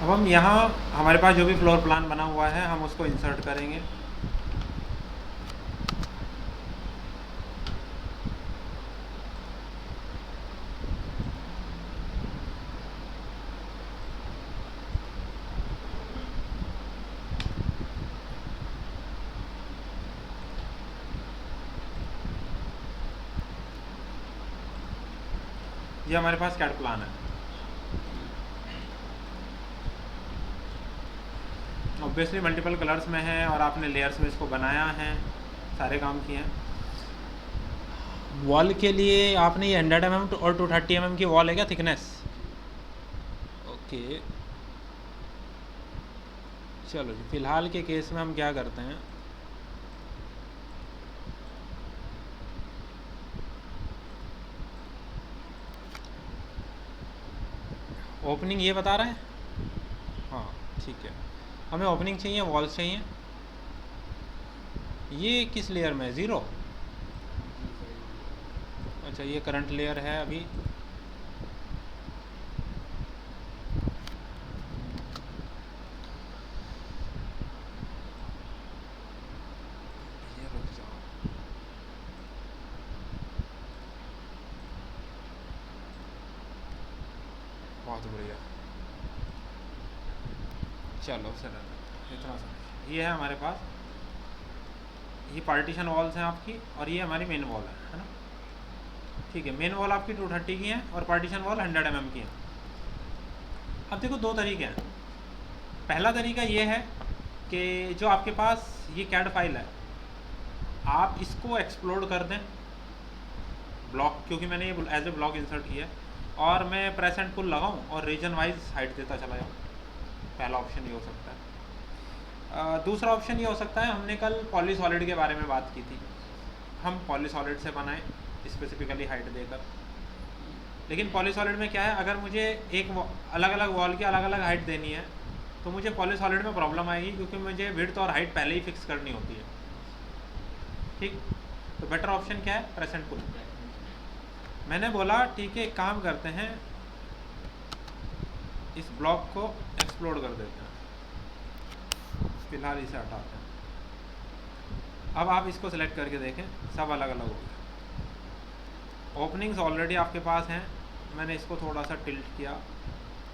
अब हम यहाँ हमारे पास जो भी फ्लोर प्लान बना हुआ है हम उसको इंसर्ट करेंगे। ये हमारे पास कैड प्लान है। ऑब्वियसली मल्टीपल कलर्स में है और आपने लेयर्स में इसको बनाया है, सारे काम किए हैं। वॉल के लिए आपने ये 100 mm और 230 mm की वॉल है क्या थिकनेस? ओके चलो जी, फ़िलहाल के केस में हम क्या करते हैं, ओपनिंग ये बता रहा है। हाँ ठीक है, हमें ओपनिंग चाहिए, वॉल्स चाहिए। ये किस लेयर में है? ज़ीरो। अच्छा ये करंट लेयर है अभी। ये रुक जाओ, बहुत बढ़िया। चलो सर इतना सा ये है हमारे पास, ये पार्टीशन वॉल्स हैं आपकी और ये हमारी मेन वॉल है ना। ठीक है, मेन वॉल आपकी 230 की है और पार्टीशन वॉल 100 mm की है। अब देखो दो तरीके हैं। पहला तरीका ये है कि जो आपके पास ये कैड फाइल है आप इसको एक्सप्लोड कर दें ब्लॉक, क्योंकि मैंने ये एज ए ब्लॉक इंसर्ट किया है, और मैं प्रेस एंड पुल लगाऊं और रीजन वाइज हाइट देता चला जाऊँ। पहला ऑप्शन ये हो सकता है। दूसरा ऑप्शन ये हो सकता है, हमने कल पॉलीसॉलिड के बारे में बात की थी, हम पॉलीसॉलिड से बनाएं स्पेसिफिकली हाइट देकर। लेकिन पॉलीसॉलिड में क्या है, अगर मुझे एक अलग अलग वॉल की अलग अलग हाइट देनी है तो मुझे पॉलीसॉलिड में प्रॉब्लम आएगी, क्योंकि मुझे विड्थ और हाइट पहले ही फिक्स करनी होती है। ठीक, तो बेटर ऑप्शन क्या है, प्रेस एंड पुल। मैंने बोला ठीक है एक काम करते हैं, इस ब्लॉक को एक्सप्लोड कर देते हैं, फिलहाल इसे हटाते हैं। अब आप इसको सेलेक्ट करके देखें, सब अलग अलग हो गए। ओपनिंग्स ऑलरेडी आपके पास हैं, मैंने इसको थोड़ा सा टिल्ट किया।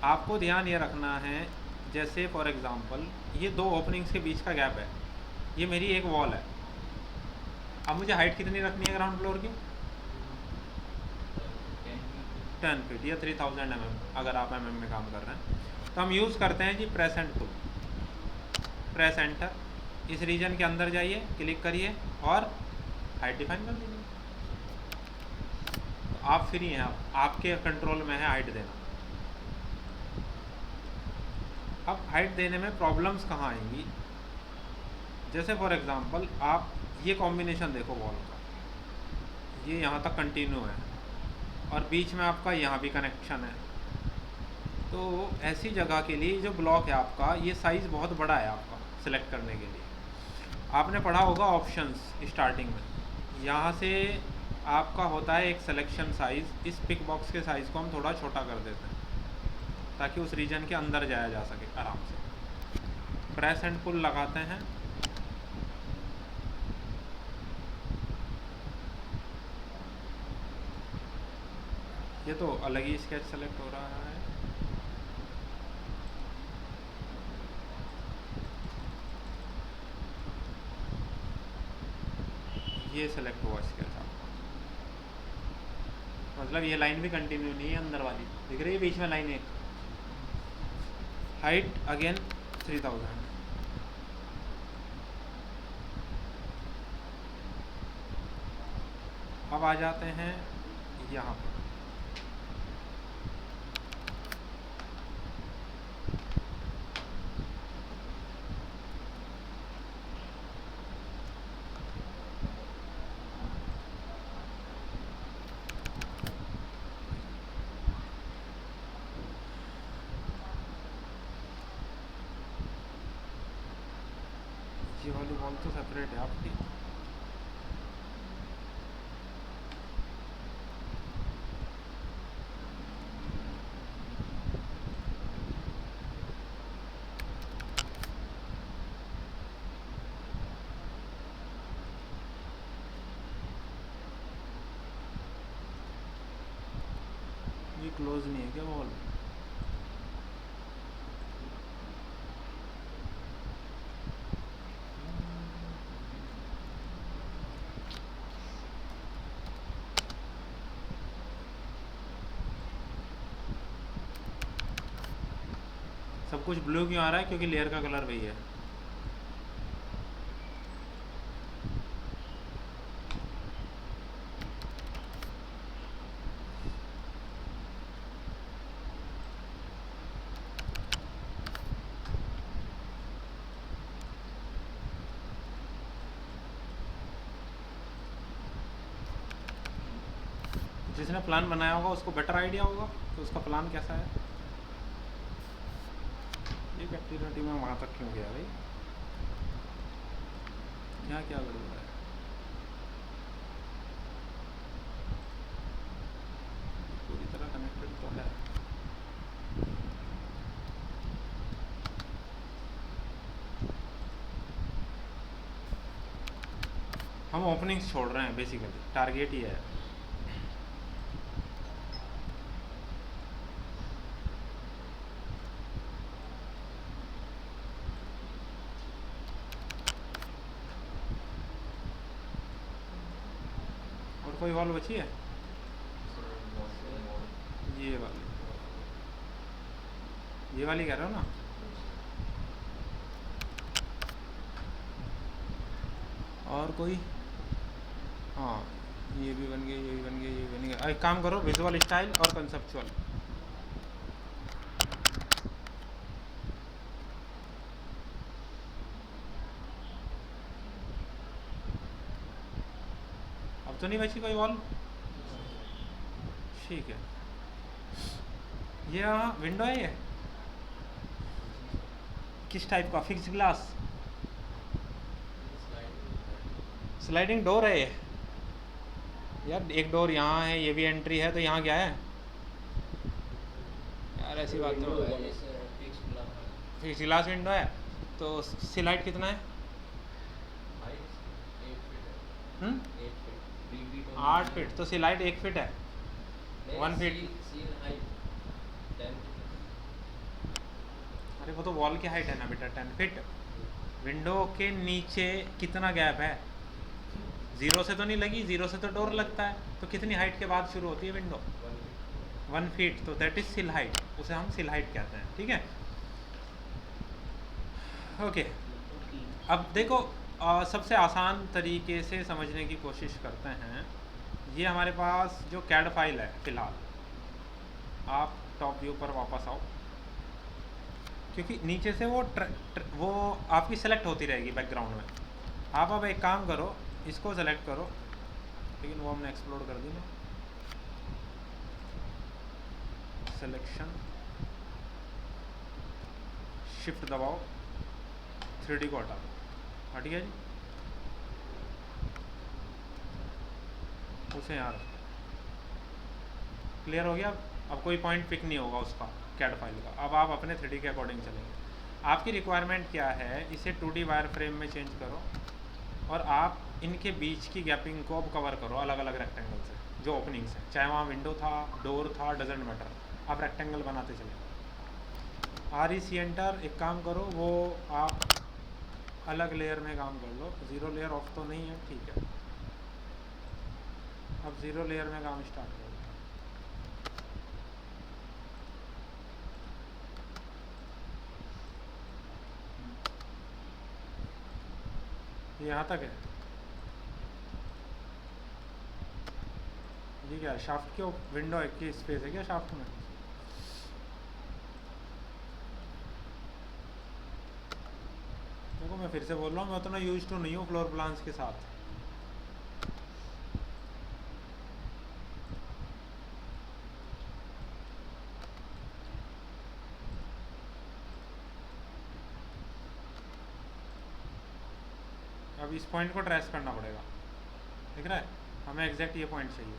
आपको ध्यान ये रखना है, जैसे फॉर एग्ज़ाम्पल ये दो ओपनिंग्स के बीच का गैप है, ये मेरी एक वॉल है। अब मुझे हाइट कितनी रखनी है ग्राउंड फ्लोर की? 10 फीट या 3000 mm अगर आप mm में काम कर रहे हैं। तो हम यूज़ करते हैं जी press and pull. Press enter, इस रीजन के अंदर जाइए, क्लिक करिए और हाइट डिफाइन कर दीजिए। तो आप फ्री हैं, आपके कंट्रोल में है हाइट देना। अब हाइट देने में प्रॉब्लम्स कहाँ आएंगी, जैसे फॉर एग्ज़ाम्पल आप ये कॉम्बिनेशन देखो वॉल का, ये यहाँ तक कंटिन्यू है और बीच में आपका यहाँ भी कनेक्शन है। तो ऐसी जगह के लिए जो ब्लॉक है आपका, ये साइज़ बहुत बड़ा है आपका सिलेक्ट करने के लिए। आपने पढ़ा होगा ऑप्शंस स्टार्टिंग में, यहाँ से आपका होता है एक सिलेक्शन साइज़, इस पिक बॉक्स के साइज़ को हम थोड़ा छोटा कर देते हैं ताकि उस रीजन के अंदर जाया जा सके आराम से। प्रेस एंड पुल लगाते हैं, ये तो अलग ही स्केच सेलेक्ट हो रहा है। ये सेलेक्ट हुआ स्केच आपका, मतलब ये लाइन भी कंटिन्यू नहीं है, अंदर वाली दिख रही है बीच में लाइन एक। Height again 3000। अब आ जाते हैं यहाँ पर, ये वाली वॉल तो सेपरेट है आपकी। ये क्लोज नहीं है क्या वॉल? सब कुछ ब्लू क्यों आ रहा है? क्योंकि लेयर का कलर वही है। जिसने प्लान बनाया होगा उसको बेटर आइडिया होगा कि उसका प्लान कैसा है। ये कैप्टिविटी में वहाँ तक क्यों गया भाई? यहाँ क्या गड़बड़ है? पूरी तरह कनेक्टेड तो है। हम ओपनिंग्स छोड़ रहे हैं, बेसिकली टारगेट ही है। और कोई वॉल बची है? ये वाली कह रहे हो ना? और कोई? हाँ, ये भी बन गया, ये भी बन गया, ये भी बन गया। एक काम करो, विजुअल स्टाइल और कंसेप्चुअल। अब तो नहीं बची कोई वॉल? ठीक है। ये विंडो है, ये किस टाइप का? फिक्स ग्लास, स्लाइडिंग डोर है ये? यार एक डोर यहाँ है, ये भी एंट्री है, तो यहाँ क्या है यार? ऐसी बात तो फिक्स ग्लास विंडो है। तो सिलाइट कितना है? 8 फीट। तो सिलाइट 1 फीट है, 1 फीट। अरे वो तो वॉल की हाइट है ना बेटा, 10 फीट। विंडो के नीचे कितना गैप है? 0 से तो नहीं लगी, 0 से तो डोर लगता है, तो कितनी हाइट के बाद शुरू होती है विंडो? 1 फीट। तो दैट इज सिल हाइट, उसे हम सिल हाइट कहते हैं। ठीक है, ओके। अब देखो, सबसे आसान तरीके से समझने की कोशिश करते हैं। ये हमारे पास जो कैड फाइल है फ़िलहाल, आप टॉप व्यू पर वापस आओ, क्योंकि नीचे से वो आपकी सेलेक्ट होती रहेगी बैकग्राउंड में। आप अब एक काम करो, इसको सेलेक्ट करो, लेकिन वो हमने एक्सप्लोर कर दी ना। सिलेक्शन, शिफ्ट दबाओ, 3D को हटा दो। हट गया जी, उसे यहाँ रखो। क्लियर हो गया? अब कोई पॉइंट पिक नहीं होगा उसका कैड फाइल का। अब आप अपने 3D के अकॉर्डिंग चलेंगे। आपकी रिक्वायरमेंट क्या है? इसे 2D वायर फ्रेम में चेंज करो, और आप इनके बीच की गैपिंग को अब कवर करो अलग अलग रेक्टेंगल से, जो ओपनिंग्स हैं। चाहे वहाँ विंडो था, डोर था, डजेंट मैटर, आप रेक्टेंगल बनाते चले। REC enter. एक काम करो, वो आप अलग लेयर में काम कर लो। 0 लेयर ऑफ तो नहीं है, ठीक है। अब 0 लेयर में काम स्टार्ट करो। यहाँ तक है। ये क्या है? शाफ्ट की विंडो की स्पेस है क्या शाफ्ट में? देखो, मैं फिर से बोल रहा हूँ, मैं उतना यूज टू नहीं हूँ फ्लोर प्लान्स के साथ। अब इस पॉइंट को ट्रेस करना पड़ेगा, दिख रहा है? हमें एग्जैक्ट ये पॉइंट चाहिए।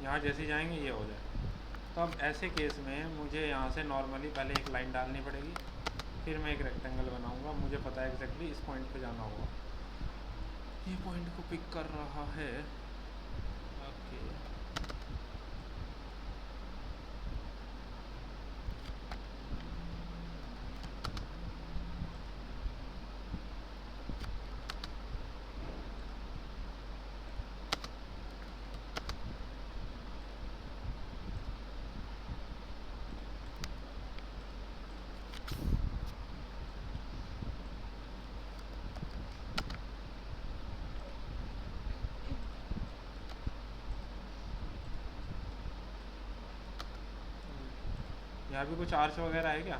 यहाँ जैसे जाएंगे ये हो जाए। तो अब ऐसे केस में मुझे यहाँ से नॉर्मली पहले एक लाइन डालनी पड़ेगी, फिर मैं एक रेक्टेंगल बनाऊंगा। मुझे पता है एग्जैक्टली इस पॉइंट पे जाना होगा। ये पॉइंट को पिक कर रहा है, ओके। यहाँ भी कुछ आर्च वगैरह है क्या?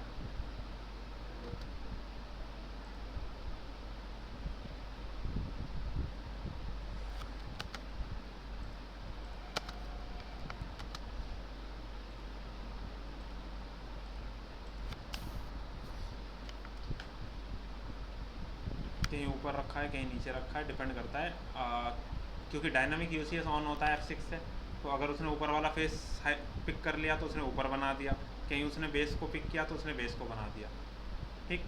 कहीं ऊपर रखा है, कहीं नीचे रखा है, डिपेंड करता है। क्योंकि डायनामिक यूसीएस ऑन होता है F6 से, तो अगर उसने ऊपर वाला फेस पिक कर लिया तो उसने ऊपर बना दिया, कहीं उसने बेस को पिक किया तो उसने बेस को बना दिया। ठीक।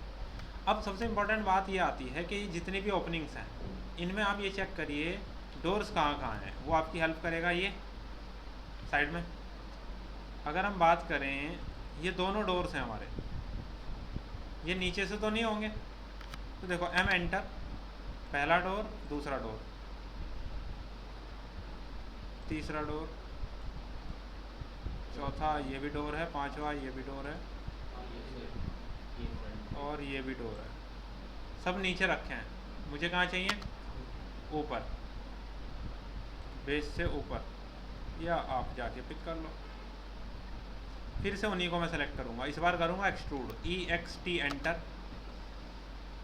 अब सबसे इम्पोर्टेंट बात ये आती है कि जितनी भी ओपनिंग्स हैं इनमें आप ये चेक करिए डोर्स कहाँ कहाँ हैं, वो आपकी हेल्प करेगा। ये साइड में अगर हम बात करें, ये दोनों डोर्स हैं हमारे, ये नीचे से तो नहीं होंगे। तो देखो M एंटर, पहला डोर, दूसरा डोर, तीसरा डोर, चौथा ये भी डोर है, पांचवा ये भी डोर है, और ये भी डोर है। सब नीचे रखे हैं, मुझे कहाँ चाहिए? ऊपर, बेस से ऊपर, या आप जाके पिक कर लो। फिर से उन्हीं को मैं सेलेक्ट करूँगा, इस बार करूँगा एक्सट्रूड, EXT एंटर।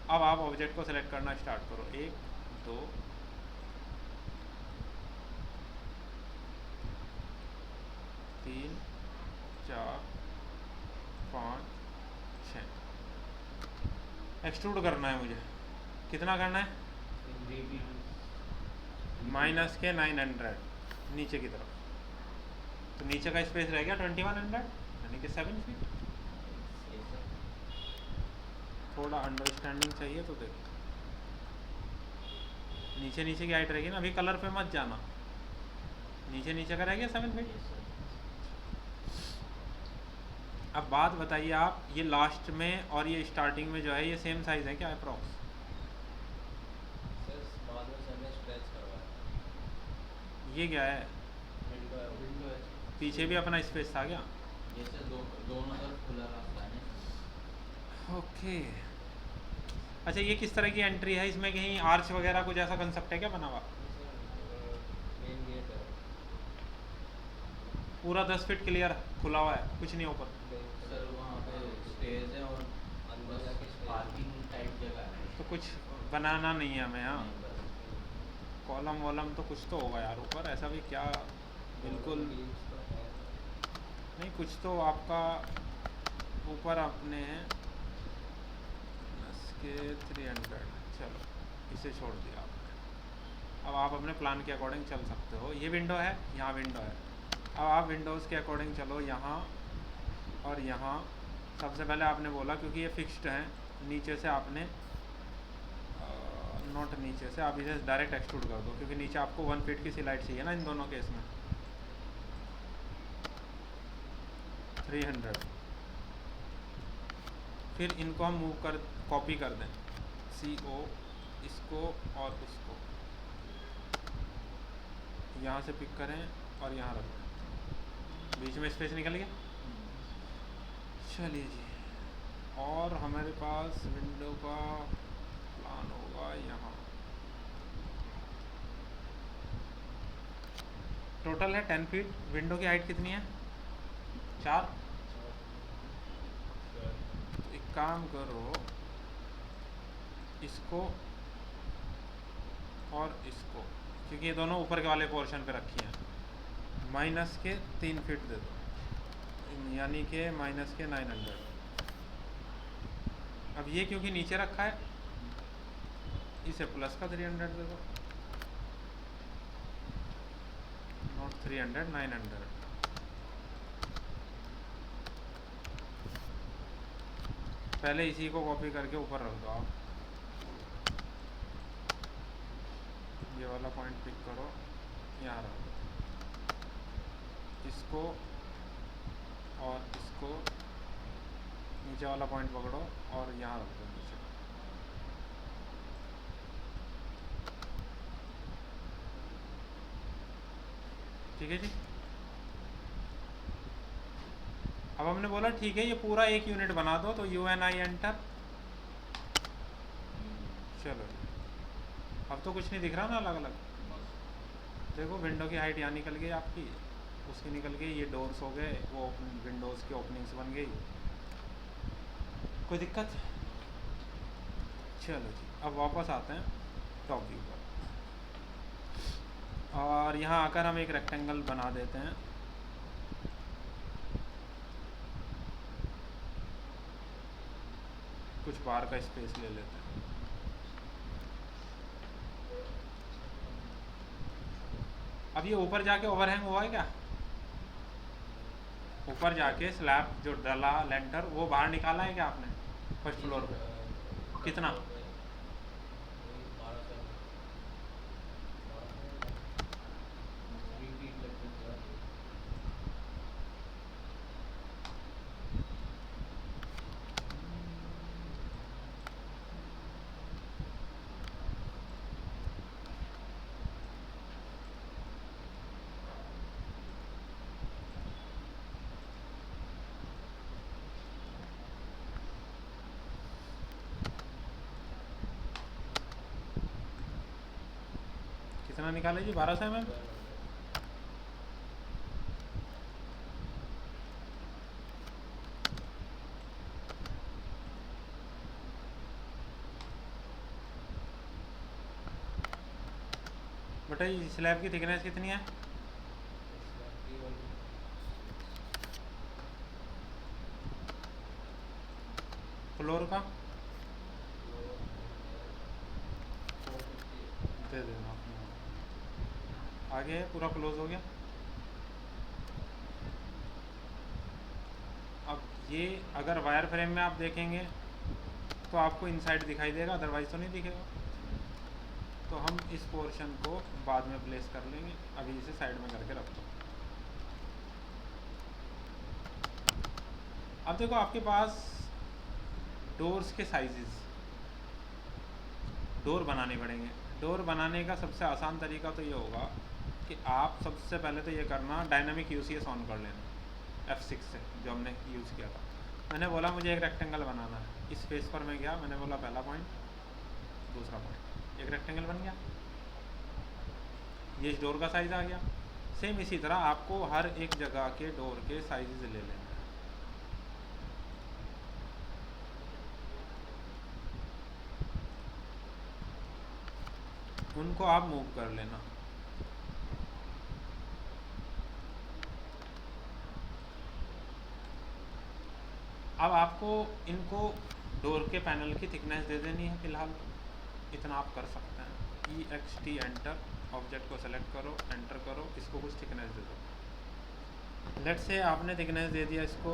अब आप ऑब्जेक्ट को सेलेक्ट करना स्टार्ट करो, 1 2 3 4 5 6। एक्सट्रूड करना है मुझे, कितना करना है? माइनस के 900 नीचे की तरफ। तो नीचे का स्पेस रह गया 2100, यानी कि 7 फीट। थोड़ा अंडरस्टैंडिंग चाहिए तो देखो, नीचे नीचे की हाइट रहेगी ना, अभी कलर पे मत जाना, नीचे नीचे का रह गया 7 फीट। अब बात बताइए आप, ये लास्ट में और ये स्टार्टिंग में जो है ये सेम साइज़ है क्या अप्रॉक्स? ये क्या है? पीछे भी अपना स्पेस था क्या? जैसे दोनों तरफ खुला रास्ता है। ओके। अच्छा, ये किस तरह की एंट्री है? इसमें कहीं आर्च वगैरह कुछ ऐसा कंसेप्ट है क्या बना हुआ? मेन गेट है पूरा 10 फीट क्लियर खुला हुआ है, कुछ नहीं ऊपर? सर, वहाँ पे स्टेज है और अंदर पार्किंग टाइप जगह है। तो कुछ बनाना नहीं है हमें? हाँ, नहीं, बस कॉलम वॉलम तो कुछ तो होगा यार ऊपर, ऐसा भी क्या? बिल्कुल नहीं, कुछ तो आपका ऊपर अपने के 300। चलो इसे छोड़ दिया आपने। अब आप अपने प्लान के अकॉर्डिंग चल सकते हो। ये विंडो है, यहाँ विंडो है, अब आप विंडोज़ के अकॉर्डिंग चलो, यहाँ और यहाँ। सबसे पहले आपने बोला क्योंकि ये फिक्स्ड हैं, नीचे से आपने नोट नीचे से आप इसे डायरेक्ट एक्सट्रूड कर दो, क्योंकि नीचे आपको 1 फीट की सिलाइट चाहिए ना इन दोनों केस में। 300। फिर इनको हम मूव कर, कॉपी कर दें, CO, इसको और इसको यहाँ से पिक करें और यहाँ रख दें, बीच में स्पेस निकल गया। चलिए जी, और हमारे पास विंडो का प्लान होगा यहाँ। टोटल है 10 फीट। विंडो की हाइट कितनी है? 4। तो एक काम करो, इसको और इसको, क्योंकि ये दोनों ऊपर के वाले पोर्शन पे रखी हैं, माइनस के 3 फीट दे दो, यानी कि माइनस के 900। अब ये क्योंकि नीचे रखा है, इसे प्लस का 300 दे दो, नॉट 300, 900। पहले इसी को कॉपी करके ऊपर रख दो आप, ये वाला पॉइंट पिक करो, यहाँ रख दो, इसको और इसको, नीचे वाला पॉइंट पकड़ो और यहाँ रख दो नीचे। ठीक है जी। अब हमने बोला ठीक है ये पूरा एक यूनिट बना दो, तो UNI एंटर। चलो अब तो कुछ नहीं दिख रहा ना अलग अलग। देखो विंडो की हाइट यहाँ निकल गई आपकी, उसकी निकल गई, ये डोर्स हो गए, वो विंडोज़ की ओपनिंग्स बन गई। कोई दिक्कत? चलो जी, अब वापस आते हैं टॉप व्यू पर, और यहाँ आकर हम एक रेक्टेंगल बना देते हैं। कुछ बाहर का स्पेस ले लेते हैं। अब ये ऊपर जाके ओवरहैंग हुआ है क्या? ऊपर जाके स्लैब जो डला लेंटर वो बाहर निकाला है क्या आपने फर्स्ट फ्लोर पे? कितना? वही 12 फीट लगभग पूरा। कितना निकाले जी? 1200 mm? 12 बताइए स्लैब की थिकनेस कितनी है? फ्लोर का दे देना अपने। आगे पूरा क्लोज हो गया। अब ये अगर वायर फ्रेम में आप देखेंगे तो आपको इनसाइड दिखाई देगा, अदरवाइज तो नहीं दिखेगा। तो हम इस पोर्शन को बाद में प्लेस कर लेंगे, अभी इसे साइड में करके रख दो। अब देखो आपके पास डोर्स के साइजेस, डोर बनाने पड़ेंगे। डोर बनाने का सबसे आसान तरीका तो ये होगा कि आप सबसे पहले तो ये करना, डायनामिक यूसीएस ऑन कर लेना F6 से, जो हमने यूज़ किया था। मैंने बोला मुझे एक रेक्टेंगल बनाना है, इस फेस पर मैं गया, मैंने बोला पहला पॉइंट, दूसरा पॉइंट, एक रेक्टेंगल बन गया। ये इस डोर का साइज़ आ गया। सेम इसी तरह आपको हर एक जगह के डोर के साइज़ ले लेना है। उनको आप मूव कर लेना। अब आपको इनको डोर के पैनल की थिकनेस दे देनी है फ़िलहाल, इतना आप कर सकते हैं। EXT एंटर, ऑब्जेक्ट को सेलेक्ट करो, एंटर करो, इसको कुछ थिकनेस दे दो। लेट्स से आपने थिकनेस दे दिया इसको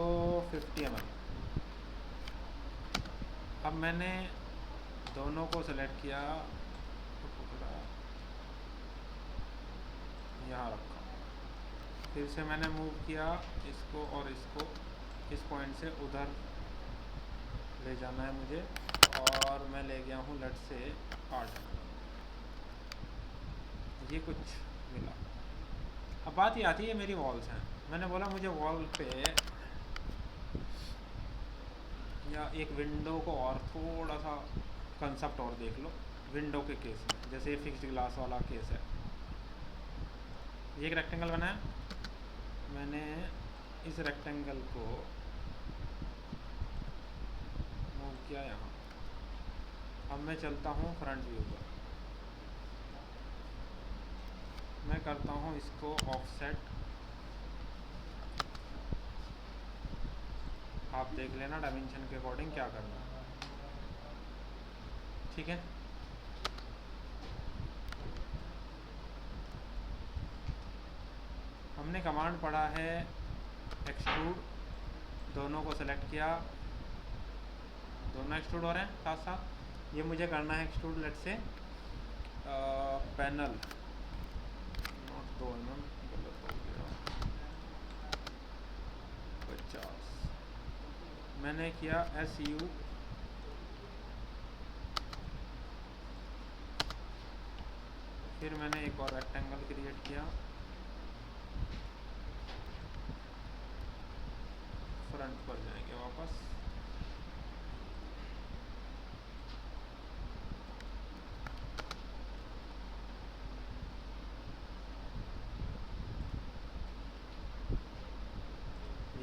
50 mm। अब मैंने दोनों को सेलेक्ट किया, यहाँ रखा, फिर से मैंने मूव किया इसको और इसको, इस पॉइंट से उधर ले जाना है मुझे, और मैं ले गया हूँ लेट से 8। ये कुछ मिला। अब बात ये आती है मेरी वॉल्स हैं। मैंने बोला मुझे वॉल पे या एक विंडो को और थोड़ा सा कंसेप्ट और देख लो विंडो के केस में, जैसे ये फिक्स्ड ग्लास वाला केस है। ये एक रेक्टेंगल बनाया मैंने, इस रेक्टेंगल को मूव किया यहाँ। अब मैं चलता हूँ फ्रंट व्यू पर, मैं करता हूँ इसको ऑफसेट, आप देख लेना डायमेंशन के अकॉर्डिंग क्या करना है, ठीक है। हमने कमांड पढ़ा है एक्सट्रूड, दोनों को सेलेक्ट किया, दोनों एक्सट्रूड हो रहे हैं साथ साथ। ये मुझे करना है एक्सट्रूड लेट से पैनल, नॉट 2 mm, गलत हो गया, 50। मैंने किया SU, फिर मैंने एक और रेक्टेंगल क्रिएट किया, फ्रंट पर जाएंगे वापस,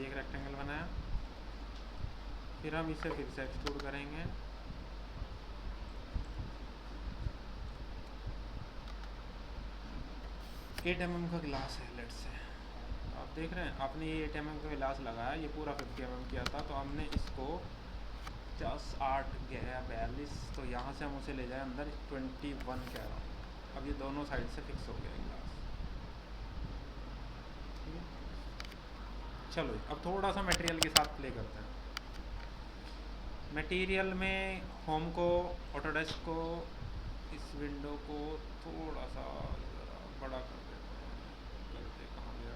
ये एक रेक्टेंगल बनाया, फिर हम इसे फिर से एक्सट्रूड करेंगे। एट mm का गिलास है लेट्स से, आप देख रहे हैं आपने ये 8 mm का गिलास लगाया, ये पूरा 50 mm किया था, तो हमने इसको 10, 8, 42, तो यहाँ से हम उसे ले जाए अंदर 21 कह रहा हूँ। अब ये दोनों साइड से फिक्स हो गया गिलास, ठीक है। चलो अब थोड़ा सा मटेरियल के साथ प्ले करते हैं। मटेरियल में होम को, ऑटोडेस्क को, इस विंडो को थोड़ा सा ज़रा बड़ा कर देते हैं। करते कहाँ गया,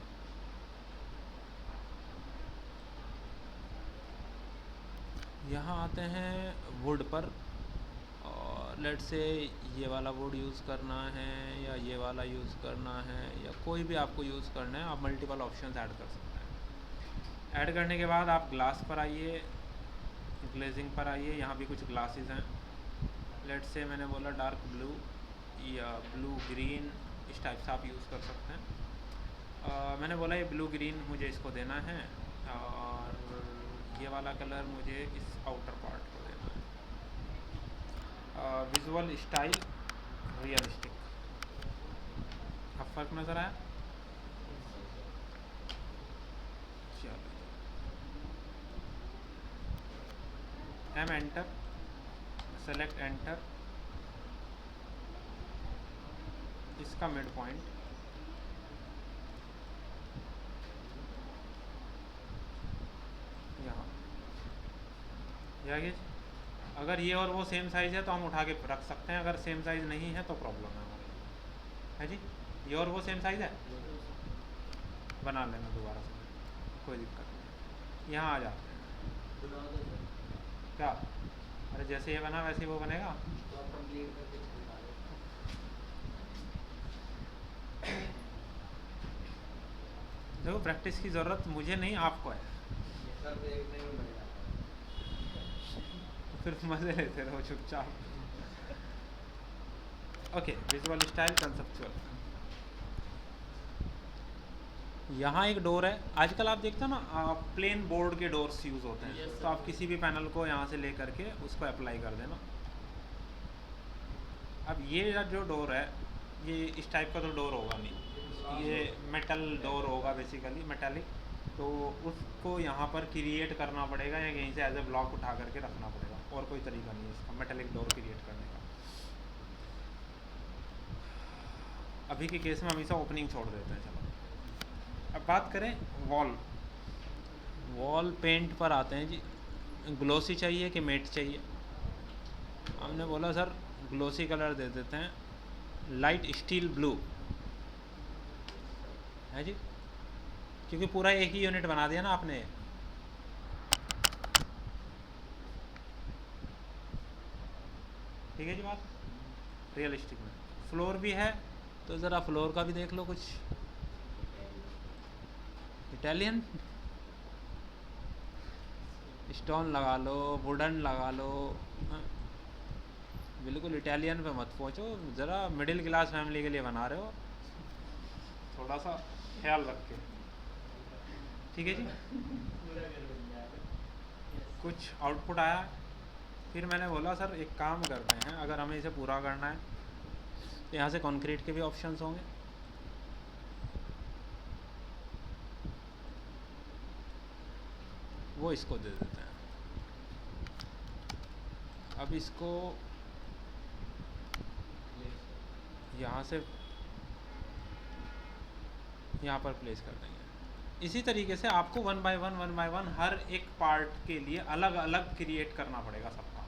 यहाँ आते हैं वुड पर, और लेट से ये वाला वुड यूज़ करना है या ये वाला यूज़ करना है या कोई भी आपको यूज़ करना है, आप मल्टीपल ऑप्शंस ऐड कर सकते हैं। ऐड करने के बाद आप ग्लास पर आइए, ग्लेजिंग पर आइए, यहाँ भी कुछ ग्लासेस हैं। लेट से मैंने बोला डार्क ब्लू या ब्लू ग्रीन, इस टाइप से आप यूज़ कर सकते हैं। मैंने बोला ये ब्लू ग्रीन मुझे इसको देना है, और ये वाला कलर मुझे इस आउटर पार्ट को देना है। विजुअल स्टाइल रियलिस्टिक, अब फ़र्क नज़र आया? चलो एम एंटर, सेलेक्ट एंटर, इसका मिड पॉइंट यहाँ, आगे। अगर ये और वो सेम साइज़ है तो हम उठा के रख सकते हैं, अगर सेम साइज़ नहीं है तो प्रॉब्लम है हमारी, है जी। ये और वो सेम साइज़ है, बना लेना दोबारा से, कोई दिक्कत नहीं। यहाँ आ जाते हैं, क्या अरे जैसे ये बना वैसे ही वो बनेगा। देखो प्रैक्टिस की ज़रूरत मुझे नहीं, आपको है, फिर मज़े लेते रहो चुपचाप। ओके, विजुअल स्टाइल कंसेप्चुअल, यहाँ एक डोर है। आजकल आप देखते हो ना प्लेन बोर्ड के डोर्स यूज़ होते हैं, तो आप किसी भी पैनल को यहाँ से ले करके उसको अप्लाई कर देना। अब ये जो डोर है, ये इस टाइप का तो डोर होगा नहीं, ये मेटल डोर होगा बेसिकली, मेटालिक, तो उसको यहाँ पर क्रिएट करना पड़ेगा या कहीं से एज ए ब्लॉक उठा करके रखना पड़ेगा, और कोई तरीका नहीं है इसका मेटालिक डोर क्रिएट करने का। अभी के केस में हम इसे ओपनिंग छोड़ देते हैं। चलो अब बात करें वॉल पेंट पर आते हैं जी। ग्लोसी चाहिए कि मेट चाहिए? हमने बोला सर ग्लोसी कलर दे देते हैं, लाइट स्टील ब्लू, है जी, क्योंकि पूरा एक ही यूनिट बना दिया ना आपने। ठीक है जी बात, रियलिस्टिक में फ्लोर भी है, तो ज़रा फ्लोर का भी देख लो, कुछ इटालियन स्टोन लगा लो, वुडन लगा लो, हाँ? बिल्कुल इटालियन पे मत पहुँचो, ज़रा मिडिल क्लास फैमिली के लिए बना रहे हो, थोड़ा सा ख्याल रख के, ठीक है जी। कुछ आउटपुट आया, फिर मैंने बोला सर एक काम करते हैं, अगर हमें इसे पूरा करना है तो यहाँ से कंक्रीट के भी ऑप्शंस होंगे, वो इसको दे देते हैं। अब इसको यहाँ से यहाँ पर प्लेस कर देंगे। इसी तरीके से आपको वन बाय वन हर एक पार्ट के लिए अलग अलग क्रिएट करना पड़ेगा सबका,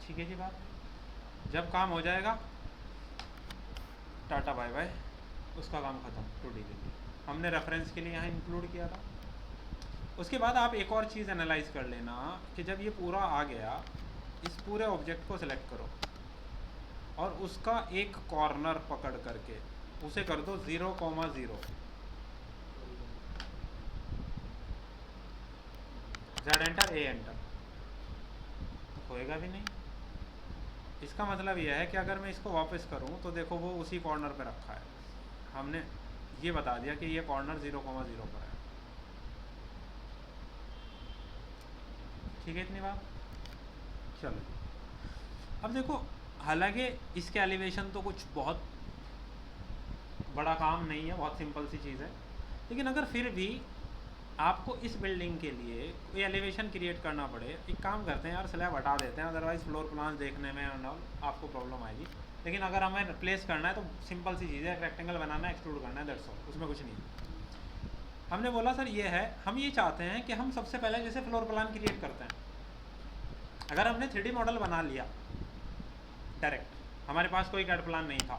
ठीक है जी बात। जब काम हो जाएगा टाटा बाय बाय, उसका काम ख़त्म, 2D के लिए हमने रेफरेंस के लिए यहाँ इंक्लूड किया था। उसके बाद आप एक और चीज़ एनालाइज कर लेना कि जब ये पूरा आ गया, इस पूरे ऑब्जेक्ट को सिलेक्ट करो और उसका एक कॉर्नर पकड़ करके उसे कर दो 0,0, Z एंटर, A एंटर, होएगा भी नहीं। इसका मतलब यह है कि अगर मैं इसको वापस करूं तो देखो वो उसी कॉर्नर पे रखा है, हमने ये बता दिया कि ये कॉर्नर 0,0 पर है। ठीक है इतनी बात। चलो अब देखो, हालांकि इसके एलिवेशन तो कुछ बहुत बड़ा काम नहीं है, बहुत सिंपल सी चीज़ है, लेकिन अगर फिर भी आपको इस बिल्डिंग के लिए कोई एलिवेशन क्रिएट करना पड़े, एक काम करते हैं यार, स्लैब हटा देते हैं, अदरवाइज़ फ्लोर प्लान देखने में और आपको प्रॉब्लम आएगी। लेकिन अगर हमें रिप्लेस करना है तो सिंपल सी चीज़ है, रेक्टेंगल बनाना है, एक्सट्रूड करना है, दैट्स ऑल, उसमें कुछ नहीं है। हमने बोला सर ये है, हम ये चाहते हैं कि हम सबसे पहले जैसे फ्लोर प्लान क्रिएट करते हैं, अगर हमने 3D मॉडल बना लिया डायरेक्ट, हमारे पास कोई कैड प्लान नहीं था,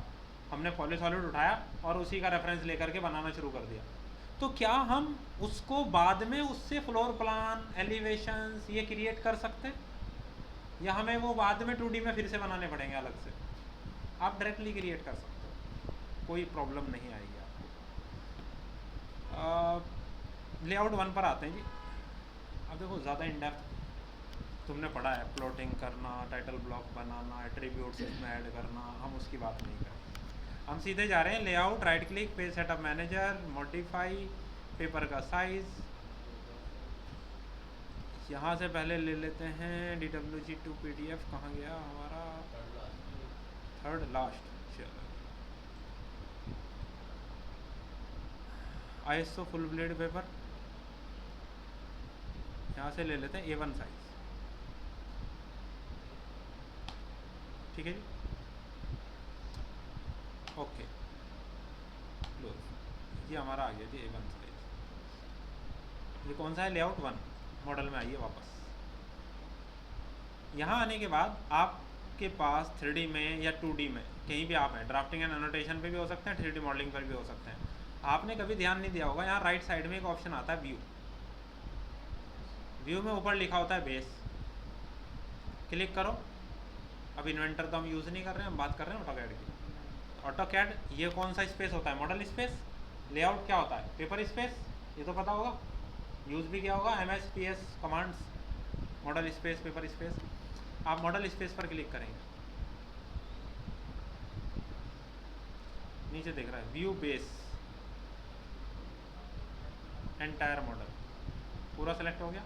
हमने पॉलीसॉलिड उठाया और उसी का रेफरेंस लेकर के बनाना शुरू कर दिया, तो क्या हम उसको बाद में उससे फ्लोर प्लान, एलिवेशंस ये क्रिएट कर सकते हैं, या हमें वो बाद में 2D में फिर से बनाने पड़ेंगे अलग से? आप डायरेक्टली क्रिएट कर सकते हो, कोई प्रॉब्लम नहीं आएगी आपको। लेआउट 1 पर आते हैं जी। अब देखो ज़्यादा इन डेप्थ तुमने पढ़ा है, प्लॉटिंग करना, टाइटल ब्लॉक बनाना, एट्रीब्यूट्स इसमें ऐड करना, हम उसकी बात नहीं करें। हम सीधे जा रहे हैं layout, right click, page setup manager, modify, paper का साइज़। यहाँ से पहले ले लेते हैं DWG टू PDF, कहाँ गया हमारा? Third last. चलो ISO फुल ब्लेड पेपर, यहाँ से ले लेते हैं A1 साइज, ठीक है जी, ओके क्लोज। ये हमारा आ गया जी A1 साइज। ये कौन सा है? लेआउट 1 मॉडल में आइए वापस। यहाँ आने के बाद आपके पास 3D में या 2D में कहीं भी आप हैं, ड्राफ्टिंग एंड एनोटेशन पे भी हो सकते हैं, 3D मॉडलिंग पर भी हो सकते हैं। आपने कभी ध्यान नहीं दिया होगा, यहाँ राइट साइड में एक ऑप्शन आता है व्यू, व्यू में ऊपर लिखा होता है बेस, क्लिक करो। अब इन्वेंटर तो हम यूज़ नहीं कर रहे हैं, हम बात कर रहे हैं ऑटोकैड की। ऑटोकैड ये कौन सा स्पेस होता है? Model space. लेआउट क्या होता है? पेपर स्पेस, ये तो पता होगा, यूज़ भी किया होगा, MSPS commands, model space, paper space. आप मॉडल स्पेस पर क्लिक करेंगे, नीचे दिख रहा है व्यू बेस, एंटायर मॉडल पूरा सेलेक्ट हो गया।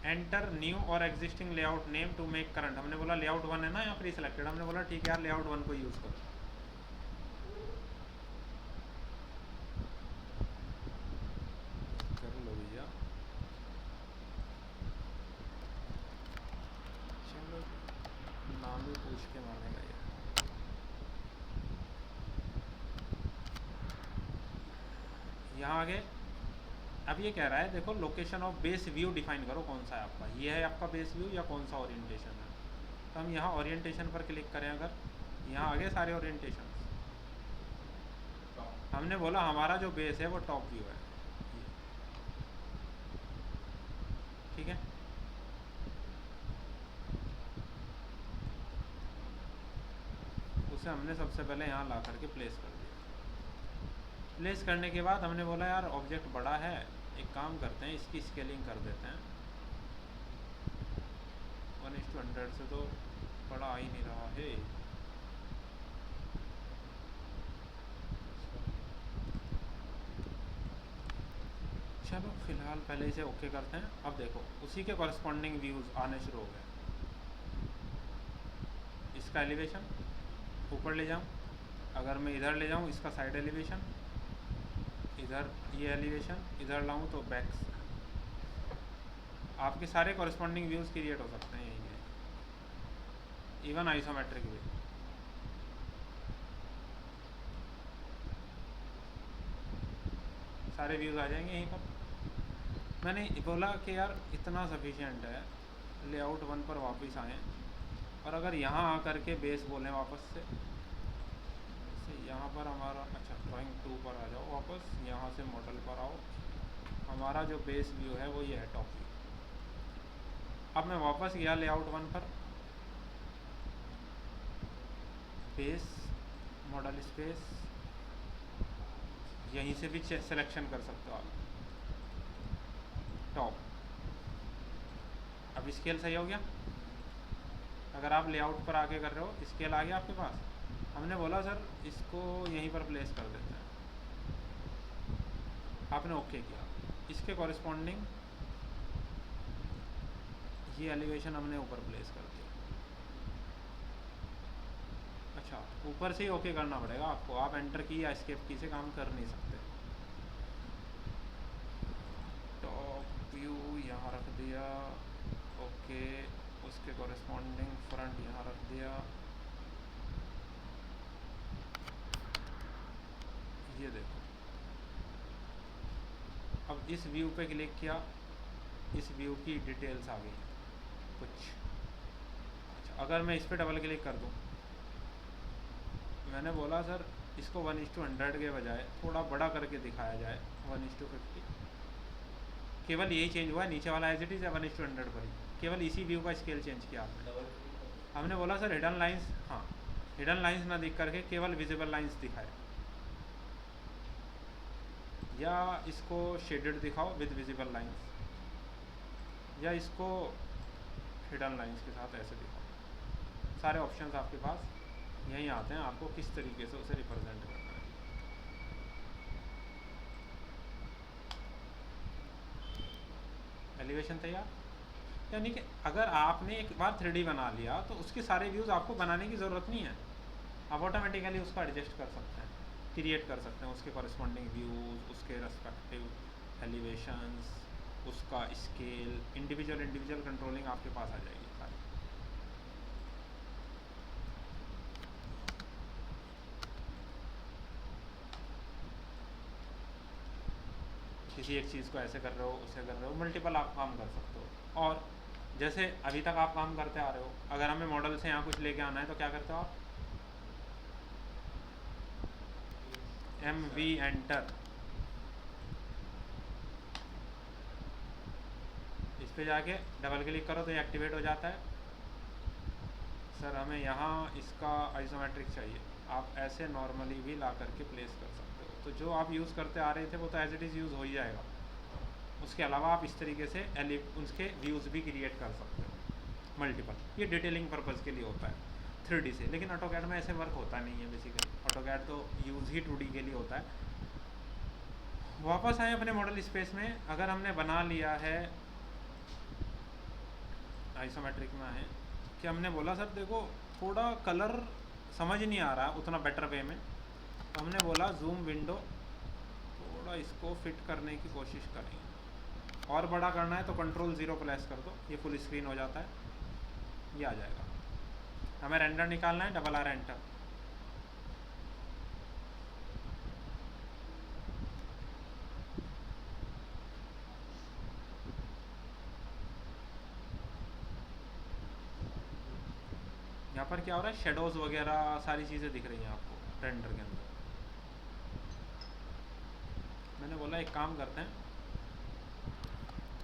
एंटर न्यू और existing layout name to make current, हमने बोला लेआउट 1 है ना यहाँ प्री सिलेक्टेड, हमने बोला ठीक है यार लेआउट 1 को यूज़ करो। कर लो भैया, चलो नाम भी पूछ के मानेगा ये। यहाँ आगे अब ये कह रहा है देखो, location of base view define करो, कौन सा है आपका, ये है आपका बेस व्यू या कौन सा ओरिएंटेशन है। तो हम यहाँ ओरिएंटेशन पर क्लिक करें, अगर यहाँ आगे सारे ओरिएंटेशन, हमने बोला हमारा जो बेस है वो टॉप व्यू है, ठीक है। उसे हमने सबसे पहले यहाँ ला करके प्लेस कर दिया। प्लेस करने के बाद हमने बोला यार ऑब्जेक्ट बड़ा है, एक काम करते हैं इसकी स्केलिंग कर देते हैं 1:100 से, तो बड़ा आ ही नहीं रहा है। चलो फिलहाल पहले इसे ओके करते हैं। अब देखो उसी के कॉरस्पॉन्डिंग व्यूज़ आने शुरू हो गए। इसका एलिवेशन ऊपर ले जाऊं, अगर मैं इधर ले जाऊं इसका साइड एलिवेशन, इधर ये एलिवेशन, इधर लाऊं तो बैक्स, आपके सारे कॉरस्पॉन्डिंग व्यूज़ क्रिएट हो सकते हैं यहीं पे, इवन आइसोमेट्रिक भी। सारे व्यूज़ आ जाएंगे यहीं पर। मैंने बोला कि यार इतना सफिशिएंट है, लेआउट 1 पर वापस आएँ, और अगर यहाँ आकर के बेस बोलें वापस से यहाँ पर हमारा, अच्छा ड्राइंग 2 पर आ जाओ वापस, यहाँ से मॉडल पर आओ, हमारा जो बेस व्यू है वो ये है टॉप व्यू। अब मैं वापस गया लेआउट 1 पर, बेस, मॉडल स्पेस, यहीं से भी सिलेक्शन कर सकते हो आप, टॉप। अब स्केल सही हो गया। अगर आप लेआउट पर आके कर रहे हो, स्केल आ गया आपके पास। हमने बोला सर इसको यहीं पर प्लेस कर देते हैं, आपने ओके किया। इसके कॉरस्पॉन्डिंग ये एलिवेशन हमने ऊपर प्लेस कर दिया। अच्छा, ऊपर से ही ओके करना पड़ेगा आपको, आप एंटर की या एस्केप की से काम कर नहीं सकते। टॉप व्यू यहाँ रख दिया, ओके, उसके कॉरेस्पॉन्डिंग फ्रंट यहाँ रख दिया। ये देखो, अब इस व्यू पे क्लिक किया, इस व्यू की डिटेल्स आ गई कुछ। अच्छा, अगर मैं इस पर डबल क्लिक कर दूँ, मैंने बोला सर इसको 1:100 के बजाय थोड़ा बड़ा करके दिखाया जाए 1:50। केवल यही चेंज हुआ है, नीचे वाला एज इट इज़ है 1:100 पर ही, केवल इसी व्यू का स्केल चेंज किया आपने। डबल क्लिक हमने बोला सर हिडन लाइंस, हाँ, हिडन लाइंस ना दिख करके केवल विजिबल लाइंस दिखाए, या इसको शेडेड दिखाओ विद विजिबल लाइंस, या इसको हिडन लाइंस के साथ ऐसे दिखाओ। सारे ऑप्शंस आपके पास यहीं आते हैं, आपको किस तरीके से उसे रिप्रेजेंट करना है। एलिवेशन तैयार। यानी कि अगर आपने एक बार 3D बना लिया तो उसके सारे व्यूज़ आपको बनाने की ज़रूरत नहीं है, आप ऑटोमेटिकली उसको एडजस्ट कर सकते हैं, क्रिएट कर सकते हैं उसके कॉरेस्पॉन्डिंग व्यूज़, उसके रेस्पेक्टिव एलिवेशंस, उसका स्केल, इंडिविजुअल कंट्रोलिंग आपके पास आ जाएगी सारी। किसी एक चीज़ को ऐसे कर रहे हो, उसे कर रहे हो, मल्टीपल आप काम कर सकते हो। और जैसे अभी तक आप काम करते आ रहे हो, अगर हमें मॉडल से यहाँ कुछ लेके आना है तो क्या करते हो आप, MV एंटर, इस पे जाके डबल क्लिक करो तो ये एक्टिवेट हो जाता है। सर हमें यहाँ इसका आइसोमेट्रिक चाहिए, आप ऐसे नॉर्मली भी ला करके प्लेस कर सकते हो। तो जो आप यूज़ करते आ रहे थे वो तो एज इट इज़ यूज़ हो ही जाएगा, उसके अलावा आप इस तरीके से उसके व्यूज़ भी क्रिएट कर सकते हो मल्टीपल। ये डिटेलिंग पर्पज़ के लिए होता है 3D से, लेकिन ऑटोकैड में ऐसे वर्क होता नहीं है बेसिकली। ऑटोकैड तो यूज़ ही 2D के लिए होता है। वापस आए अपने मॉडल स्पेस में, अगर हमने बना लिया है, आइसोमेट्रिक में आए कि हमने बोला सर देखो थोड़ा कलर समझ नहीं आ रहा उतना बेटर वे में, तो हमने बोला जूम विंडो थोड़ा इसको फिट करने की कोशिश करेंगे, और बड़ा करना है तो Ctrl 0 प्रेस कर दो, ये फुल स्क्रीन हो जाता है, ये आ जाएगा। हमें रेंडर निकालना है, डबल R एंटर। यहाँ पर क्या हो रहा है, शेडोज़ वगैरह सारी चीज़ें दिख रही हैं आपको रेंडर के अंदर। मैंने बोला एक काम करते हैं,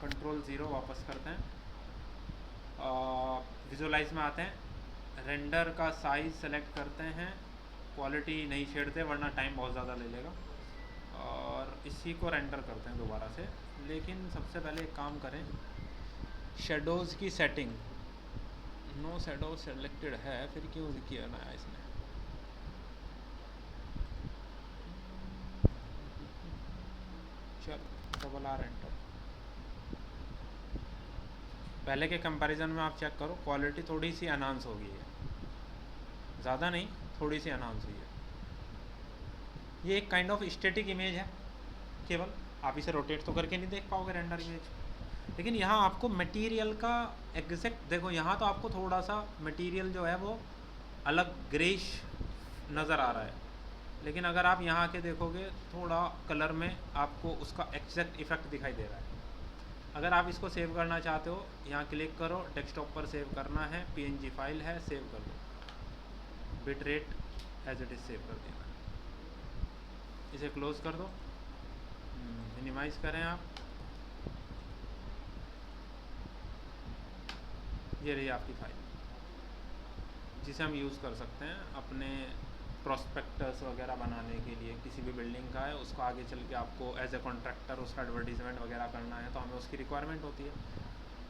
Ctrl 0 वापस करते हैं, विजुलाइज में आते हैं, रेंडर का साइज़ सेलेक्ट करते हैं, क्वालिटी नहीं छेड़ते वरना टाइम बहुत ज़्यादा ले लेगा, और इसी को रेंडर करते हैं दोबारा से। लेकिन सबसे पहले एक काम करें, शेडोज़ की सेटिंग, नो शेडो सेलेक्टेड है, फिर क्यों किया ना इसने। चल डबल R एंटर। पहले के कंपैरिजन में आप चेक करो, क्वालिटी थोड़ी सी एनहांस हो गई है, ज़्यादा नहीं, थोड़ी सी एनहांस हुई है। ये एक काइंड ऑफ स्टैटिक इमेज है, केवल आप इसे रोटेट तो करके नहीं देख पाओगे रेंडर इमेज, लेकिन यहाँ आपको मटेरियल का एग्जैक्ट देखो, यहाँ तो आपको थोड़ा सा मटेरियल जो है वो अलग ग्रेश नज़र आ रहा है, लेकिन अगर आप यहाँ के देखोगे थोड़ा कलर में आपको उसका एग्जैक्ट इफेक्ट दिखाई दे रहा है। अगर आप इसको सेव करना चाहते हो, यहाँ क्लिक करो, डेस्कटॉप पर सेव करना है, PNG फाइल है, सेव कर दो, bit rate as it is save कर देना है, इसे क्लोज़ कर दो, मिनिमाइज़ करें आप, ये रही आपकी फाइल जिसे हम यूज़ कर सकते हैं अपने प्रोस्पेक्टस वगैरह बनाने के लिए। किसी भी बिल्डिंग का है, उसको आगे चल के आपको एज ए कॉन्ट्रैक्टर उसका एडवर्टीजमेंट वगैरह करना है तो हमें उसकी रिक्वायरमेंट होती है।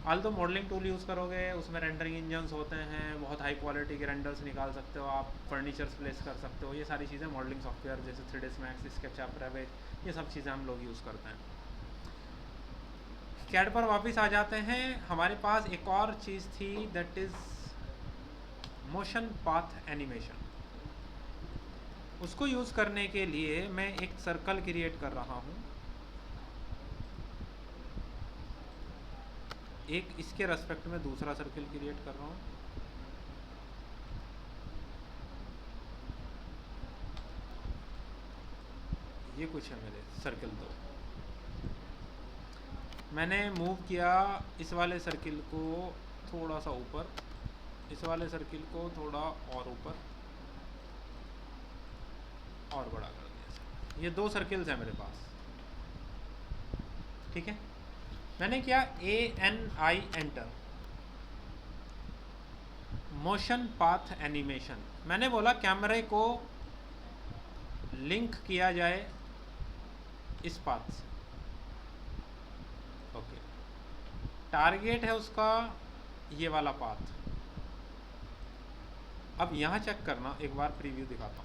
हाल तो मॉडलिंग टूल यूज़ करोगे, उसमें रेंडरिंग इंजन्स होते हैं, बहुत हाई क्वालिटी के रेंडर्स निकाल सकते हो आप, फर्नीचर्स प्लेस कर सकते हो, ये सारी चीज़ें मॉडलिंग सॉफ्टवेयर जैसे 3ds Max, SketchUp, Revit, ये सब चीज़ें हम लोग यूज़ करते हैं। कैड पर वापस आ जाते हैं। हमारे पास एक और चीज़ थी, that is motion path animation. उसको यूज़ करने के लिए मैं एक सर्कल क्रिएट कर रहा हूँ, एक इसके रेस्पेक्ट में दूसरा सर्कल क्रिएट कर रहा हूँ। ये कुछ है मेरे सर्कल। दो मैंने मूव किया इस वाले सर्किल को थोड़ा सा ऊपर, इस वाले सर्किल को थोड़ा और ऊपर और बड़ा कर दिया। ये दो सर्किल्स हैं मेरे पास, ठीक है। मैंने किया ANI enter, motion path animation. मैंने बोला कैमरे को लिंक किया जाए इस पाथ से, ओके। टारगेट है उसका ये वाला पाथ। अब यहाँ चेक करना, एक बार प्रीव्यू दिखाता हूँ।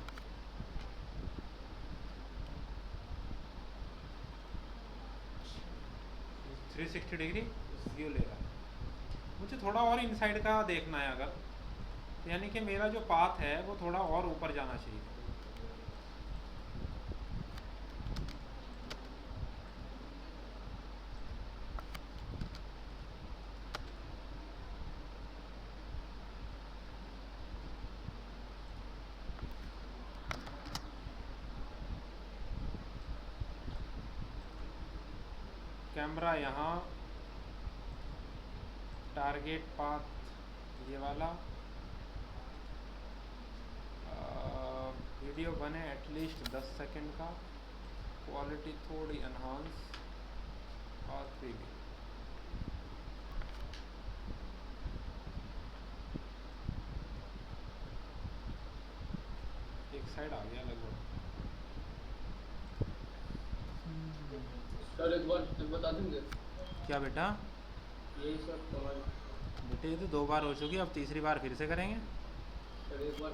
थ्री 360 डिग्री व्यू ले रहा है। मुझे थोड़ा और इनसाइड का देखना है अगर, यानी कि मेरा जो पाथ है वो थोड़ा और ऊपर जाना चाहिए। कैमरा यहाँ, टारगेट पाथ ये वाला, वीडियो बने एटलीस्ट 10 सेकंड का, क्वालिटी थोड़ी एनहांस और प्रीव्यू। एक साइड आ गया लगभग। सर एक बार बता देंगे क्या बेटा? यही सब कमाल। बेटे ये तो 2 बार हो चुकी, अब तीसरी बार फिर से करेंगे। सर एक बार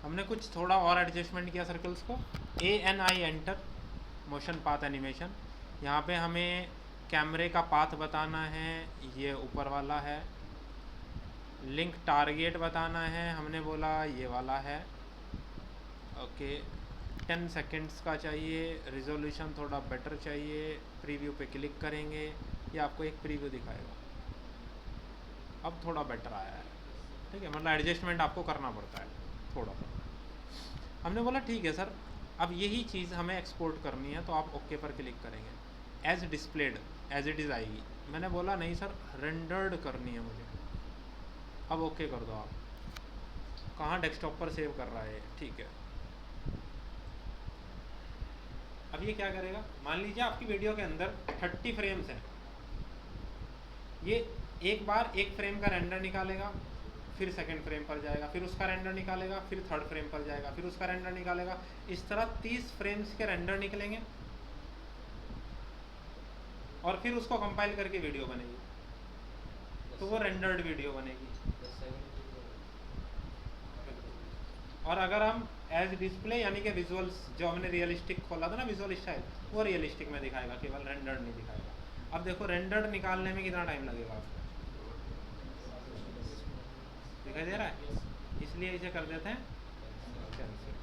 हमने कुछ थोड़ा और एडजस्टमेंट किया सर्कल्स को। ANI enter, motion path animation. यहाँ पे हमें कैमरे का पाथ बताना है, ये ऊपर वाला है। लिंक टारगेट बताना है, हमने बोला ये वाला है, ओके। 10 सेकेंड्स का चाहिए, रिजोल्यूशन थोड़ा बेटर चाहिए। प्रीव्यू पे क्लिक करेंगे, ये आपको एक प्रीव्यू दिखाएगा। अब थोड़ा बेटर आया है, ठीक है। मतलब एडजस्टमेंट आपको करना पड़ता है थोड़ा सा। हमने बोला ठीक है सर, अब यही चीज़ हमें एक्सपोर्ट करनी है, तो आप ओके पर क्लिक करेंगे। As displayed, as it is आएगी। मैंने बोला नहीं सर, रेंडर्ड करनी है मुझे। अब ओके कर दो आप। कहाँ? डेस्कटॉप पर सेव कर रहा है, ठीक है। अब ये क्या करेगा, मान लीजिए आपकी वीडियो के अंदर 30 फ्रेम्स हैं। ये एक बार एक फ्रेम का रेंडर निकालेगा, फिर सेकंड फ्रेम पर जाएगा, फिर उसका रेंडर निकालेगा, फिर थर्ड फ्रेम पर जाएगा, फिर उसका रेंडर निकालेगा। इस तरह 30 फ्रेम्स के रेंडर निकलेंगे और फिर उसको कंपाइल करके वीडियो बनेगी, तो वो रेंडर्ड वीडियो बनेगी। और अगर हम एज डिस्प्ले यानी कि विजुअल्स, जो हमने रियलिस्टिक खोला था ना विजुअल स्टाइल, वो रियलिस्टिक में दिखाएगा, केवल रेंडर्ड नहीं दिखाएगा। अब देखो रेंडर्ड निकालने में कितना टाइम लगेगा आपको, दिखाई दे रहा है? इसलिए इसे कर देते हैं कैंसिल।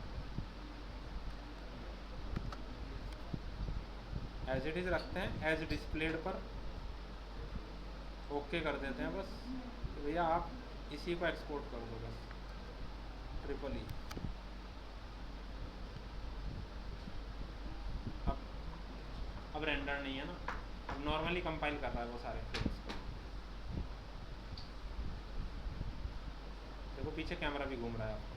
एज इट इज़ रखते हैं, एज डिस्प्लेड पर ओके कर देते हैं बस। तो भैया आप इसी को एक्सपोर्ट कर दो बस, ट्रिपल ई। अब रेंडर नहीं है ना, अब नॉर्मली कंपाइल कर रहा है वो सारे फ्रेम्स को। देखो पीछे कैमरा भी घूम रहा है आपका।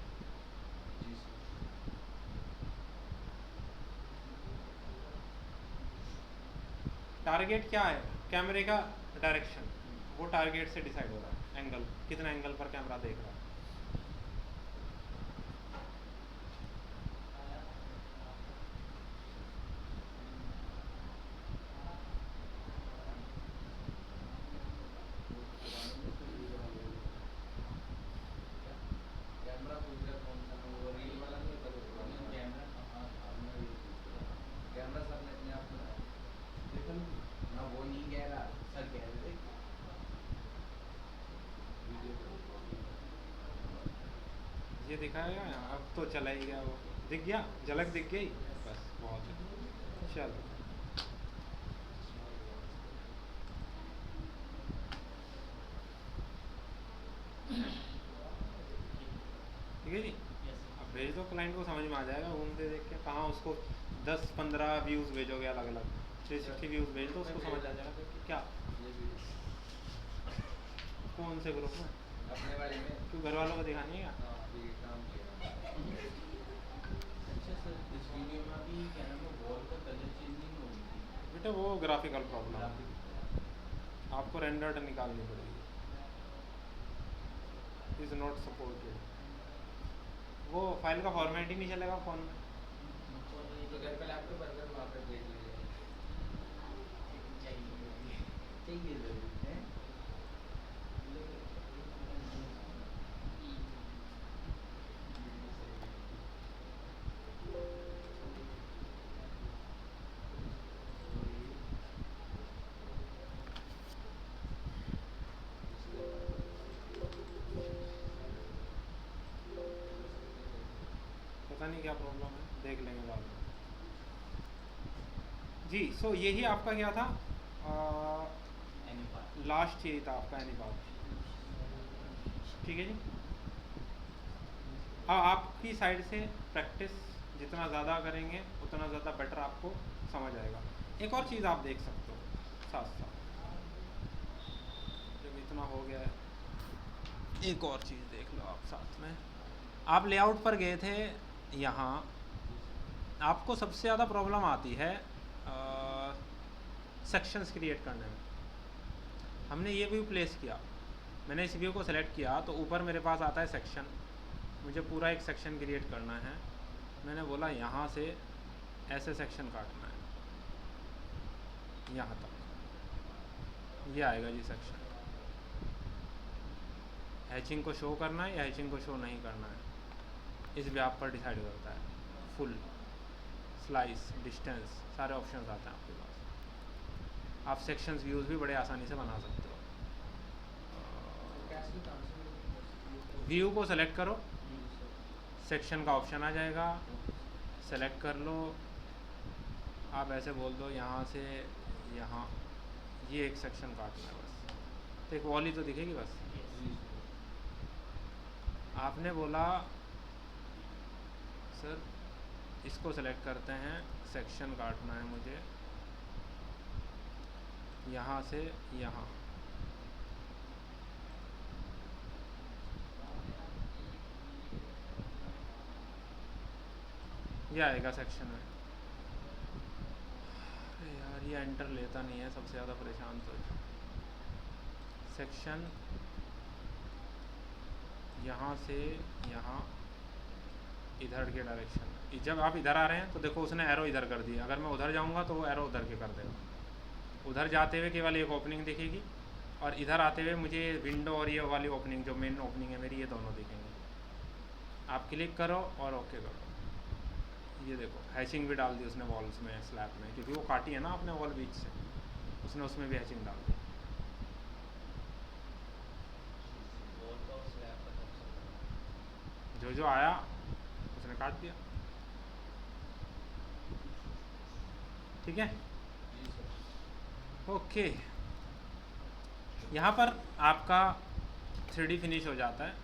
टारगेट क्या है? कैमरे का डायरेक्शन, वो टारगेट से डिसाइड हो रहा है। एंगल, कितना एंगल पर कैमरा देख रहा है। कैमरा पूछ रहा कौन सा, वो रील वाला नहीं होता, कैमरा दिखाएगा यहाँ, अब तो चला ही गया वो, दिख गया, झलक दिख गई, बस बहुत है। चलो ठीक है जी, अब भेज दो, क्लाइंट को समझ में आ जाएगा घूमते देख के कहाँ उसको 10-15 व्यूज़ भेजोगे अलग अलग, 360 व्यूज़ भेज दो, उसको समझ आ जाएगा कि क्या ये भी कौन से ग्रुप में, अपने वाले में। क्यों घर वालों को दिखानी है क्या? हाँ, अभी काम किया। अच्छा सर, इस वीडियो में अभी क्या नाम है, वॉल का कलर चेंजिंग हो गई थी। बेटा वो ग्राफिकल प्रॉब्लम है, ग्राफिक आपको रेंडर्ड निकालनी पड़ेगी, इज़ नॉट सपोर्टेड, वो फाइल का फॉर्मेट ही नहीं चलेगा फ़ोन में। तो घर पे लैपटॉप पर वहाँ पे देख लीजिए। चाहिए ज़रूर है। पता नहीं क्या प्रॉब्लम है, देख लेंगे बाद में जी। सो यही आपका क्या था, लास्ट यही था आपका एनीपात, ठीक है जी। हाँ, आपकी साइड से प्रैक्टिस जितना ज़्यादा करेंगे उतना ज़्यादा बेटर आपको समझ आएगा। एक और चीज़ आप देख सकते हो साथ साथ, जब इतना हो गया है एक और चीज़ देख लो आप साथ में। आप लेआउट पर गए थे, यहाँ आपको सबसे ज़्यादा प्रॉब्लम आती है सेक्शंस क्रिएट करने में। हमने ये व्यू प्लेस किया, मैंने इस व्यू को सेलेक्ट किया तो ऊपर मेरे पास आता है सेक्शन, मुझे पूरा एक सेक्शन क्रिएट करना है। मैंने बोला यहाँ से ऐसे सेक्शन काटना है यहाँ तक, ये आएगा जी सेक्शन। हैचिंग को शो करना है या हैचिंग को शो नहीं करना है, इस व्याप पर डिसाइड करता है। फुल, स्लाइस, डिस्टेंस, सारे ऑप्शंस आते हैं आपके पास। आप सेक्शंस व्यूज़ भी बड़े आसानी से बना सकते हो। व्यू को सेलेक्ट करो, सेक्शन का ऑप्शन आ जाएगा, सेलेक्ट कर लो, आप ऐसे बोल दो यहाँ से यहाँ, ये एक सेक्शन काटना है बस, तो एक वॉल ही तो दिखेगी बस। आपने बोला सर इसको सेलेक्ट करते हैं, सेक्शन काटना है मुझे यहाँ से यहाँ, ये आएगा सेक्शन में। अरे यार ये एंटर लेता नहीं है, सबसे ज़्यादा परेशान तो सेक्शन यहाँ से यहाँ इधर के डायरेक्शन। जब आप इधर आ रहे हैं तो देखो उसने एरो इधर कर दिया, अगर मैं उधर जाऊँगा तो वो एरो उधर के कर देगा। उधर जाते हुए केवल एक ओपनिंग दिखेगी और इधर आते हुए मुझे विंडो और ये वाली ओपनिंग जो मेन ओपनिंग है मेरी, ये दोनों दिखेंगे। आप क्लिक करो और ओके करो, ये देखो हैचिंग भी डाल दी उसने वॉल्स में, स्लैब में, क्योंकि वो काटी है ना आपने वॉल बीच से, उसने उसमें भी हैचिंग डाल दी। जो जो आया उसने काट दिया, ठीक है। ओके, यहाँ पर आपका 3D फिनिश हो जाता है।